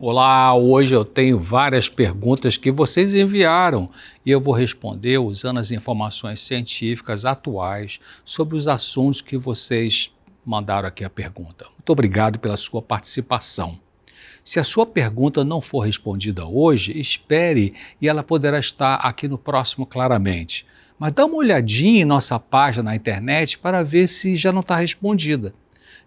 Olá, hoje eu tenho várias perguntas que vocês enviaram e eu vou responder usando as informações científicas atuais sobre os assuntos que vocês mandaram aqui a pergunta. Muito obrigado pela sua participação. Se a sua pergunta não for respondida hoje, espere e ela poderá estar aqui no próximo claramente. Mas dá uma olhadinha em nossa página na internet para ver se já não está respondida.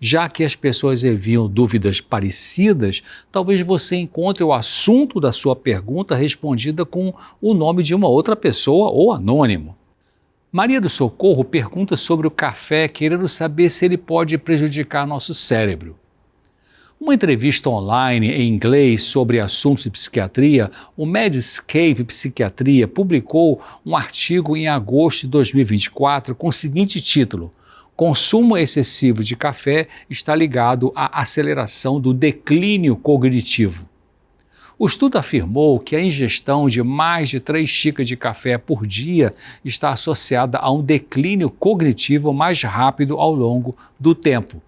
Já que as pessoas enviam dúvidas parecidas, talvez você encontre o assunto da sua pergunta respondida com o nome de uma outra pessoa ou anônimo. Maria do Socorro pergunta sobre o café, querendo saber se ele pode prejudicar nosso cérebro. Uma entrevista online em inglês sobre assuntos de psiquiatria, o Medscape Psiquiatria publicou um artigo em agosto de 2024 com o seguinte título: Consumo excessivo de café está ligado à aceleração do declínio cognitivo. O estudo afirmou que a ingestão de mais de 3 xícaras de café por dia está associada a um declínio cognitivo mais rápido ao longo do tempo.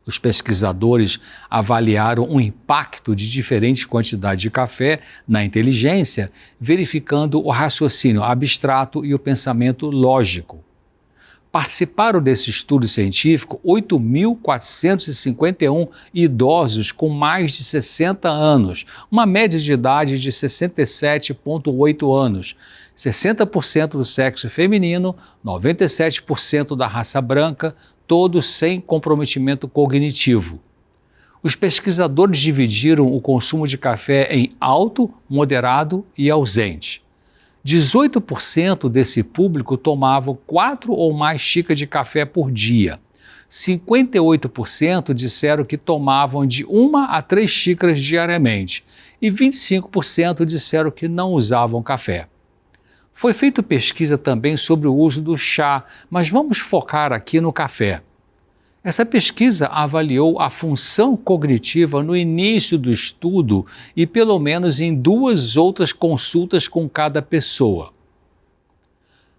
Os pesquisadores avaliaram o impacto de diferentes quantidades de café na inteligência, verificando o raciocínio abstrato e o pensamento lógico. Participaram desse estudo científico 8.451 idosos com mais de 60 anos, uma média de idade de 67,8 anos, 60% do sexo feminino, 97% da raça branca, todos sem comprometimento cognitivo. Os pesquisadores dividiram o consumo de café em alto, moderado e ausente. 18% desse público tomavam 4 ou mais xícaras de café por dia. 58% disseram que tomavam de 1 a 3 xícaras diariamente e 25% disseram que não usavam café. Foi feita pesquisa também sobre o uso do chá, mas vamos focar aqui no café. Essa pesquisa avaliou a função cognitiva no início do estudo e pelo menos em 2 outras consultas com cada pessoa.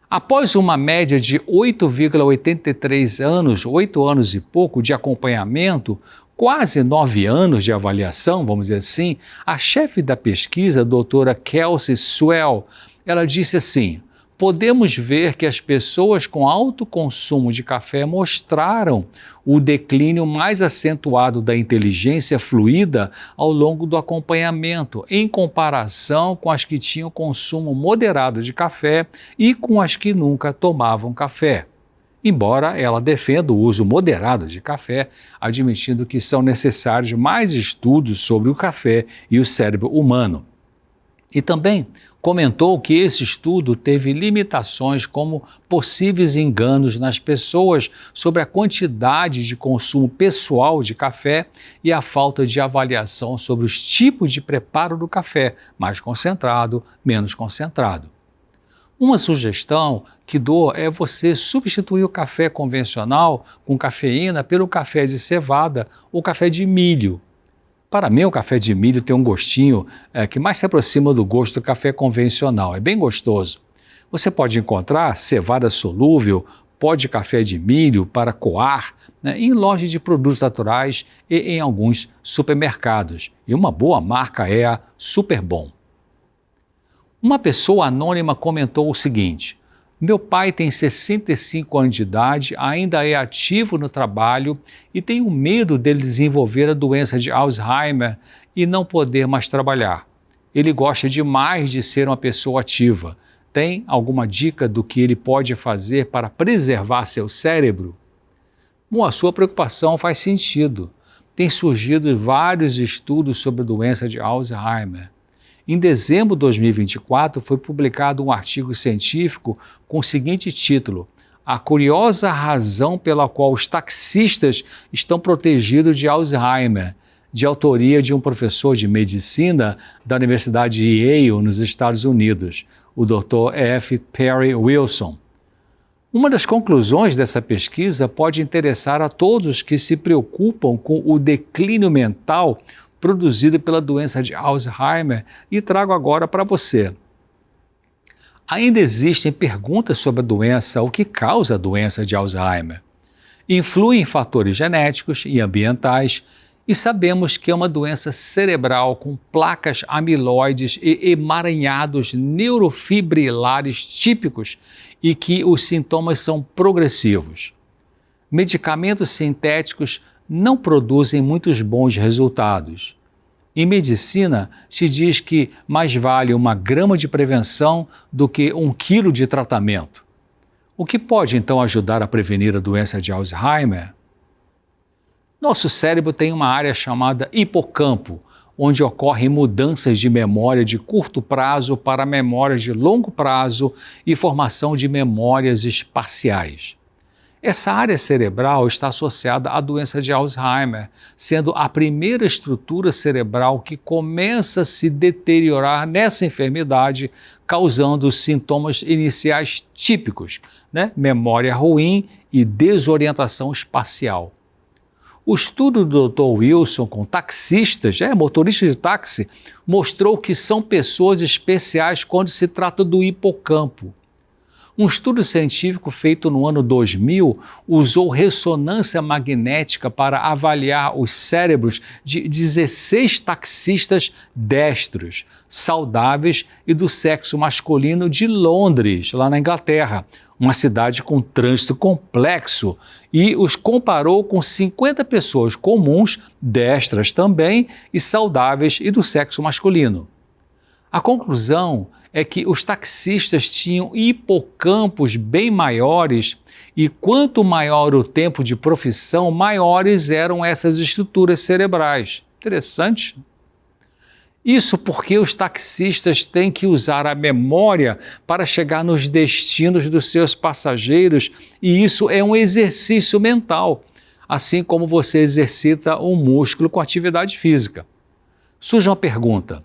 Após uma média de 8,83 anos, 8 anos e pouco de acompanhamento, quase 9 anos de avaliação, vamos dizer assim, a chefe da pesquisa, a doutora Kelsey Swell, ela disse assim: podemos ver que as pessoas com alto consumo de café mostraram o declínio mais acentuado da inteligência fluida ao longo do acompanhamento, em comparação com as que tinham consumo moderado de café e com as que nunca tomavam café. Embora ela defenda o uso moderado de café, admitindo que são necessários mais estudos sobre o café e o cérebro humano. E também comentou que esse estudo teve limitações como possíveis enganos nas pessoas sobre a quantidade de consumo pessoal de café e a falta de avaliação sobre os tipos de preparo do café, mais concentrado, menos concentrado. Uma sugestão que dou é você substituir o café convencional com cafeína pelo café de cevada ou café de milho. Para mim, o café de milho tem um gostinho que mais se aproxima do gosto do café convencional. É bem gostoso. Você pode encontrar cevada solúvel, pó de café de milho para coar, em lojas de produtos naturais e em alguns supermercados. E uma boa marca é a Superbom. Uma pessoa anônima comentou o seguinte: meu pai tem 65 anos de idade, ainda é ativo no trabalho e tenho medo dele desenvolver a doença de Alzheimer e não poder mais trabalhar. Ele gosta demais de ser uma pessoa ativa. Tem alguma dica do que ele pode fazer para preservar seu cérebro? Bom, a sua preocupação faz sentido. Tem surgido vários estudos sobre a doença de Alzheimer. Em dezembro de 2024, foi publicado um artigo científico com o seguinte título: A curiosa razão pela qual os taxistas estão protegidos de Alzheimer, de autoria de um professor de medicina da Universidade de Yale, nos Estados Unidos, o Dr. F. Perry Wilson. Uma das conclusões dessa pesquisa pode interessar a todos que se preocupam com o declínio mental produzido pela doença de Alzheimer e trago agora para você. Ainda existem perguntas sobre a doença, o que causa a doença de Alzheimer. Influem fatores genéticos e ambientais, E sabemos que é uma doença cerebral com placas amiloides e emaranhados neurofibrilares típicos e que os sintomas são progressivos. Medicamentos sintéticos não produzem muitos bons resultados. Em medicina, se diz que mais vale 1 grama de prevenção do que 1 quilo de tratamento. O que pode então ajudar a prevenir a doença de Alzheimer? Nosso cérebro tem uma área chamada hipocampo, onde ocorrem mudanças de memória de curto prazo para memórias de longo prazo e formação de memórias espaciais. Essa área cerebral está associada à doença de Alzheimer, sendo a primeira estrutura cerebral que começa a se deteriorar nessa enfermidade, causando sintomas iniciais típicos, memória ruim e desorientação espacial. O estudo do Dr. Wilson com taxistas, motoristas de táxi, mostrou que são pessoas especiais quando se trata do hipocampo. Um estudo científico feito no ano 2000 usou ressonância magnética para avaliar os cérebros de 16 taxistas destros, saudáveis e do sexo masculino de Londres, lá na Inglaterra, uma cidade com trânsito complexo, e os comparou com 50 pessoas comuns, destras também, e saudáveis e do sexo masculino. A conclusão é que os taxistas tinham hipocampos bem maiores e quanto maior o tempo de profissão, maiores eram essas estruturas cerebrais. Interessante. Isso porque os taxistas têm que usar a memória para chegar nos destinos dos seus passageiros e isso é um exercício mental, assim como você exercita um músculo com atividade física. Surge uma pergunta.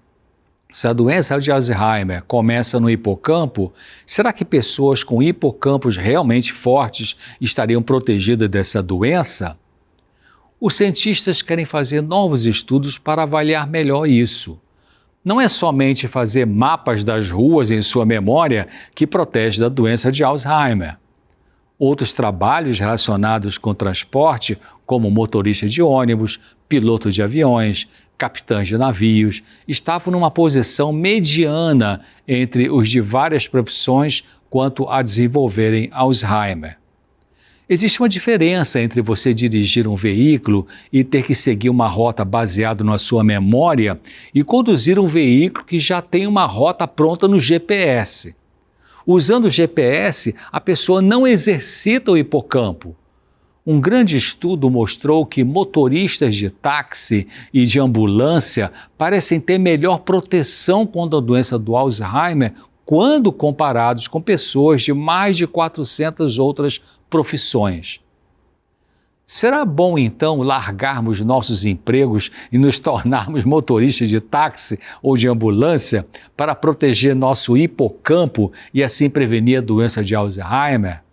Se a doença de Alzheimer começa no hipocampo, será que pessoas com hipocampos realmente fortes estariam protegidas dessa doença? Os cientistas querem fazer novos estudos para avaliar melhor isso. Não é somente fazer mapas das ruas em sua memória que protege da doença de Alzheimer. Outros trabalhos relacionados com transporte, como motorista de ônibus, piloto de aviões, capitães de navios, estavam numa posição mediana entre os de várias profissões quanto a desenvolverem Alzheimer. Existe uma diferença entre você dirigir um veículo e ter que seguir uma rota baseada na sua memória e conduzir um veículo que já tem uma rota pronta no GPS. Usando o GPS, a pessoa não exercita o hipocampo. Um grande estudo mostrou que motoristas de táxi e de ambulância parecem ter melhor proteção contra a doença do Alzheimer quando comparados com pessoas de mais de 400 outras profissões. Será bom, então, largarmos nossos empregos e nos tornarmos motoristas de táxi ou de ambulância para proteger nosso hipocampo e assim prevenir a doença de Alzheimer?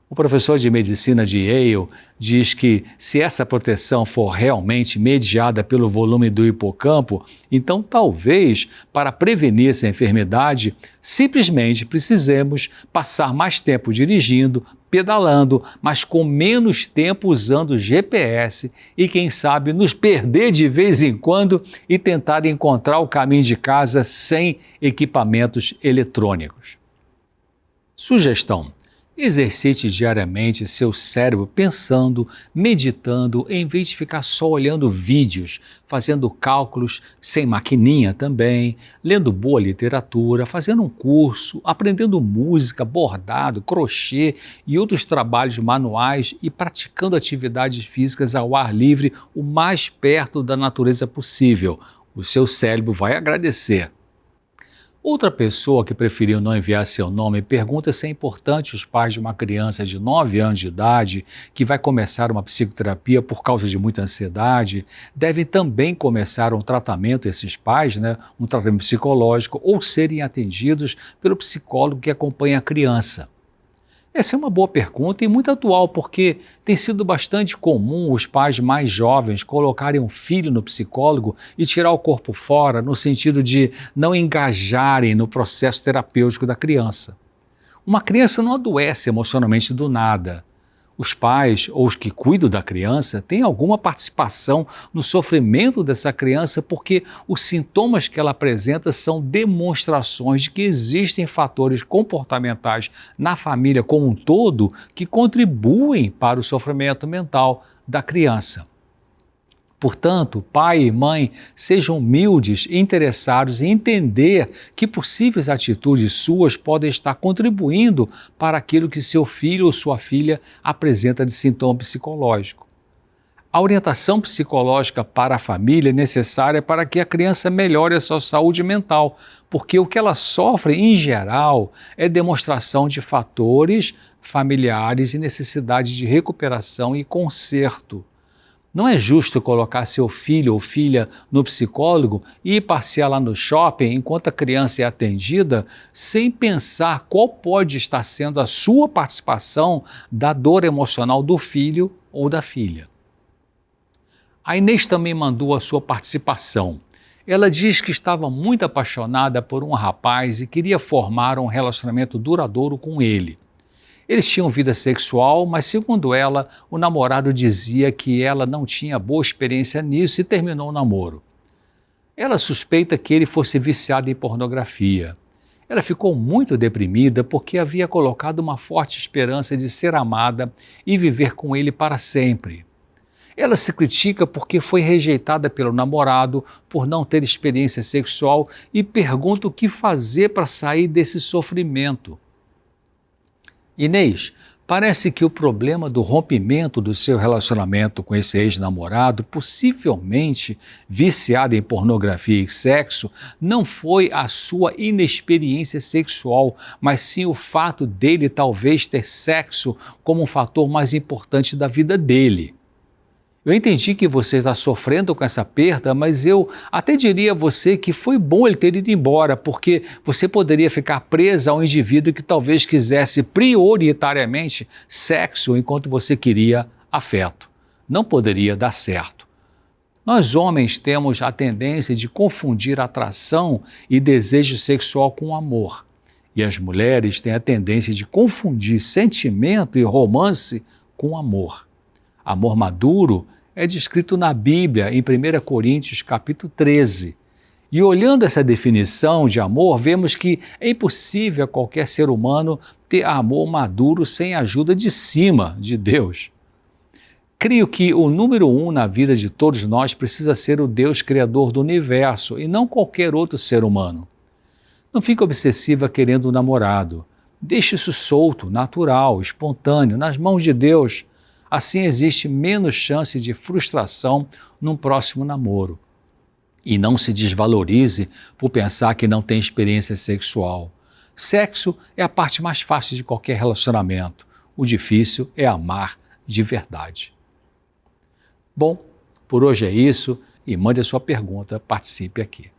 O professor de medicina de Yale diz que se essa proteção for realmente mediada pelo volume do hipocampo, então talvez, para prevenir essa enfermidade, simplesmente precisemos passar mais tempo dirigindo, pedalando, mas com menos tempo usando GPS e, quem sabe, nos perder de vez em quando e tentar encontrar o caminho de casa sem equipamentos eletrônicos. Sugestão: exercite diariamente seu cérebro pensando, meditando, em vez de ficar só olhando vídeos, fazendo cálculos sem maquininha também, lendo boa literatura, fazendo um curso, aprendendo música, bordado, crochê e outros trabalhos manuais e praticando atividades físicas ao ar livre o mais perto da natureza possível. O seu cérebro vai agradecer. Outra pessoa que preferiu não enviar seu nome pergunta se é importante os pais de uma criança de 9 anos de idade que vai começar uma psicoterapia por causa de muita ansiedade, devem também começar um tratamento, esses pais, um tratamento psicológico, ou serem atendidos pelo psicólogo que acompanha a criança. Essa é uma boa pergunta e muito atual, porque tem sido bastante comum os pais mais jovens colocarem um filho no psicólogo e tirar o corpo fora, no sentido de não engajarem no processo terapêutico da criança. Uma criança não adoece emocionalmente do nada. Os pais ou os que cuidam da criança têm alguma participação no sofrimento dessa criança porque os sintomas que ela apresenta são demonstrações de que existem fatores comportamentais na família como um todo que contribuem para o sofrimento mental da criança. Portanto, pai e mãe, sejam humildes e interessados em entender que possíveis atitudes suas podem estar contribuindo para aquilo que seu filho ou sua filha apresenta de sintoma psicológico. A orientação psicológica para a família é necessária para que a criança melhore a sua saúde mental, porque o que ela sofre, em geral, é demonstração de fatores familiares e necessidade de recuperação e conserto. Não é justo colocar seu filho ou filha no psicólogo e ir passear lá no shopping enquanto a criança é atendida, sem pensar qual pode estar sendo a sua participação da dor emocional do filho ou da filha. A Inês também mandou a sua participação. Ela diz que estava muito apaixonada por um rapaz e queria formar um relacionamento duradouro com ele. Eles tinham vida sexual, mas segundo ela, o namorado dizia que ela não tinha boa experiência nisso e terminou o namoro. Ela suspeita que ele fosse viciado em pornografia. Ela ficou muito deprimida porque havia colocado uma forte esperança de ser amada e viver com ele para sempre. Ela se critica porque foi rejeitada pelo namorado por não ter experiência sexual e pergunta o que fazer para sair desse sofrimento. Inês, parece que o problema do rompimento do seu relacionamento com esse ex-namorado, possivelmente viciado em pornografia e sexo, não foi a sua inexperiência sexual, mas sim o fato dele talvez ter sexo como um fator mais importante da vida dele. Eu entendi que você está sofrendo com essa perda, mas eu até diria a você que foi bom ele ter ido embora, porque você poderia ficar presa a um indivíduo que talvez quisesse prioritariamente sexo enquanto você queria afeto. Não poderia dar certo. Nós homens temos a tendência de confundir atração e desejo sexual com amor. E as mulheres têm a tendência de confundir sentimento e romance com amor. Amor maduro é descrito na Bíblia, em 1 Coríntios capítulo 13. E olhando essa definição de amor, vemos que é impossível a qualquer ser humano ter amor maduro sem a ajuda de cima, de Deus. Creio que o número 1 na vida de todos nós precisa ser o Deus Criador do universo e não qualquer outro ser humano. Não fique obsessiva querendo um namorado. Deixe isso solto, natural, espontâneo, nas mãos de Deus. Assim existe menos chance de frustração num próximo namoro. E não se desvalorize por pensar que não tem experiência sexual. Sexo é a parte mais fácil de qualquer relacionamento. O difícil é amar de verdade. Bom, por hoje é isso e mande a sua pergunta, participe aqui.